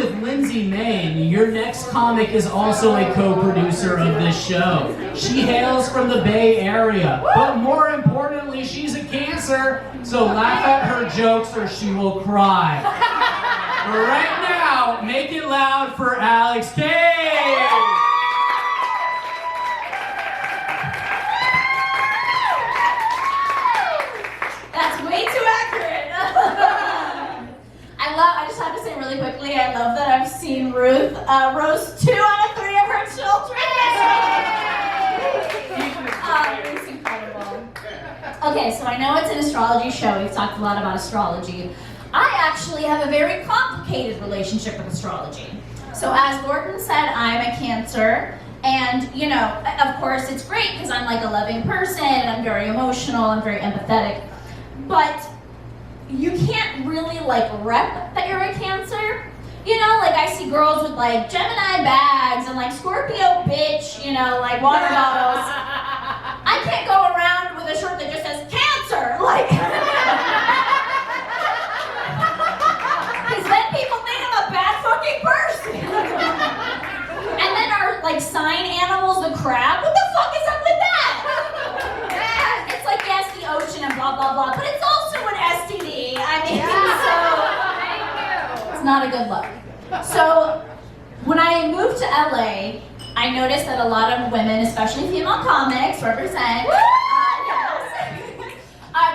with Lindsay Main, your next comic is also a co-producer of this show. She hails from the Bay Area, but more importantly, she's a Cancer, so laugh at her jokes or she will cry. But right now, make it loud for Alex Cage! That's way too accurate. I just have to say really quickly, I love that I've seen Ruth roast 2 out of 3 of her children. It's incredible. Okay, so I know it's an astrology show. We've talked a lot about astrology. I actually have a very complicated relationship with astrology. So as Gordon said, I'm a Cancer. And, you know, of course it's great because I'm like a loving person and I'm very emotional and very empathetic. But you can't really like rep that you're a Cancer. You know, like I see girls with like Gemini bags and like Scorpio bitch, you know, like water bottles. I can't go around with a shirt that just says Cancer, like. Because then people think I'm a bad fucking person. And then our like sign animals, the crab, what the fuck is up with that? It's like, yes, the ocean and blah, blah, blah, but it's also an STD. I mean, so it's not a good look. So when I moved to LA, I noticed that a lot of women, especially female comics, represent,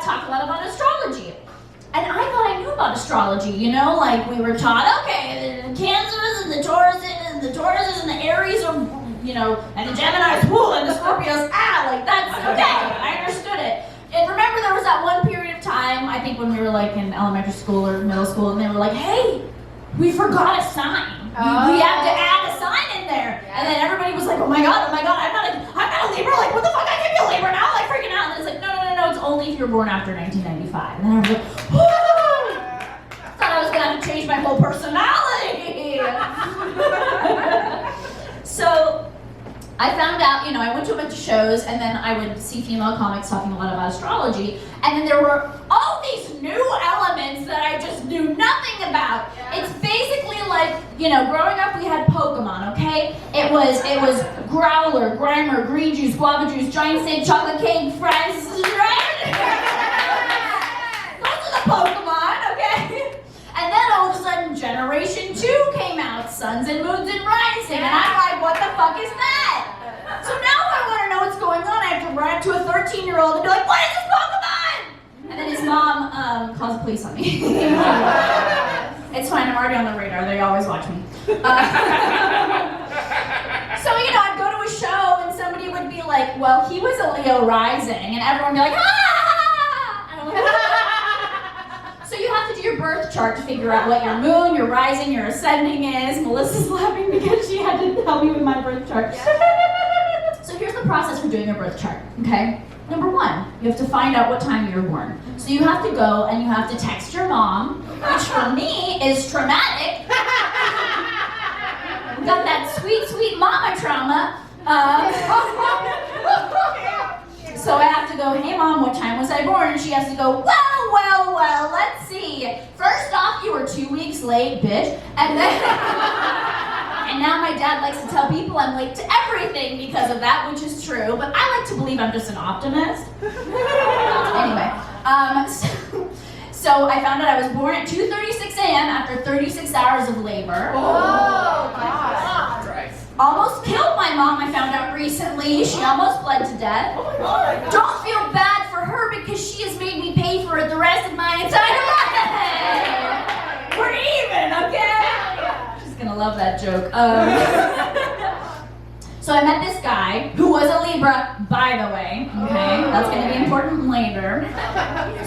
talk a lot about astrology. And I thought I knew about astrology, you know, like we were taught, okay, the Cancers and the Tauruses and the Aries are, you know, and the Geminis, woo, and the Scorpios, like that's okay, I understood it. And remember there was that one period of time, I think when we were like in elementary school or middle school, and they were like, hey, we forgot a sign. We have to add a sign in there. And then everybody was like, oh my god, I'm not a Libra, like what the fuck, I can be a Libra now, like freaking out. And it's like, no, it's only if you're born after 1995. And then I was like, whoo! Thought I was gonna have to change my whole personality. So I found out, you know, I went to a bunch of shows and then I would see female comics talking a lot about astrology. And then there were all these new elements that I just knew nothing about. It's basically like, you know, growing up we had Pokemon, okay? It was Growler, Grimer, Green Juice, Guava Juice, Giant Snake, Chocolate Cake, Friends, right? Those are the Pokemon, okay? And then all of a sudden Generation 2 came out, Suns and Moons and Rising, and I'm like, what the fuck is that? So now if I want to know what's going on, I have to run up to a 13-year-old and be like, what is this Pokemon? And then his mom calls the police on me. It's fine, I'm already on the radar, they always watch me. So, you know, I'd go to a show and somebody would be like, well, he was a Leo rising, and everyone would be like, ah! And I'm like, so you have to do your birth chart to figure out what your moon, your rising, your ascending is. Melissa's laughing because she had to help me with my birth chart. So here's the process for doing your birth chart, okay? Number 1, you have to find out what time you were born. So you have to go and you have to text your mom, which for me is traumatic. Got that sweet, sweet mama trauma. So I have to go, hey mom, what time was I born? And she has to go, well, let's see. First off, you were 2 weeks late, bitch. And then, and now my dad likes to tell people I'm late to everything because of that, which is true. But I like to believe I'm just an optimist. Anyway, so I found out I was born at 2:36 a.m. after 36 hours of labor. Oh, God. Almost killed my mom, I found out recently. She almost bled to death. Don't feel bad for her because she has made me pay for it the rest of my entire life. We're even, okay? She's gonna love that joke. So I met this guy who was a Libra, by the way, okay? That's gonna be important later.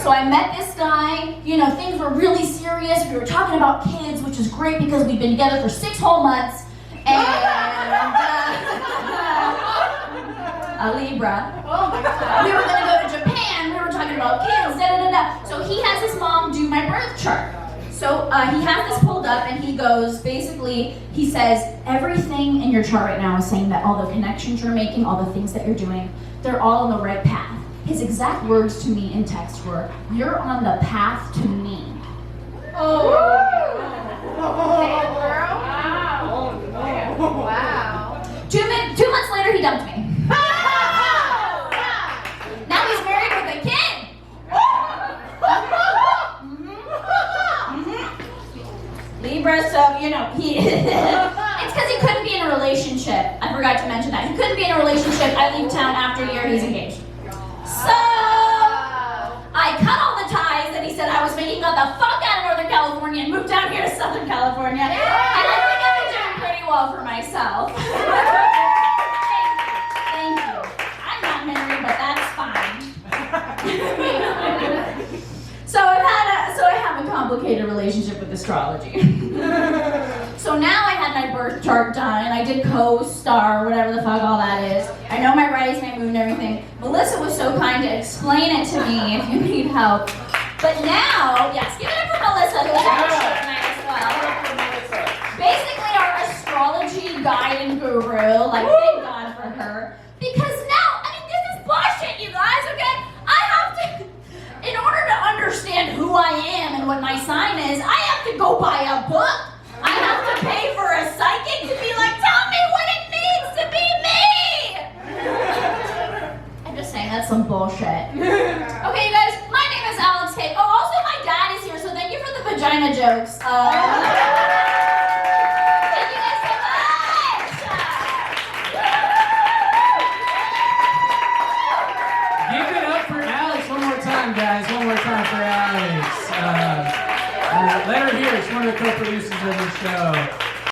So I met this guy, you know, things were really serious. We were talking about kids, which is great because we've been together for 6 whole months. And a Libra. Oh my God. We were gonna go to Japan, we were talking about kids, So he has his mom do my birth chart. So he has this pulled up and he goes, basically, he says, everything in your chart right now is saying that all the connections you're making, all the things that you're doing, they're all on the right path. His exact words to me in text were, you're on the path to me. Oh. so, you know, he... It's because he couldn't be in a relationship. I forgot to mention that. He couldn't be in a relationship. I leave town after a year, he's engaged. So, I cut all the ties, and he said I was making out the fuck out of Northern California and moved down here to Southern California. And I think I've been doing pretty well for myself. Thank you. I'm not married, but that's fine. So I have a complicated relationship with astrology. So now I had my birth chart done, and I did co-star, whatever the fuck all that is. I know my rise, my moon, and everything. Melissa was so kind to explain it to me if you need help. But now, yes, give it up for Melissa, who's on the show tonight as well. Basically our astrology guide and guru, like thank God for her. Because now, I mean, this is bullshit, you guys, okay? I have to, in order to understand who I am and what my sign is, I have to go buy a book. I have to pay for a psychic to be like, tell me what it means to be me! I'm just saying, that's some bullshit. Okay, you guys, my name is Alex Kate. Oh, also my dad is here, so thank you for the vagina jokes. Thank you guys so much! Give it up for Alex one more time, guys. One more time for Alex. Let her hear. She's one of the co-producers of the show.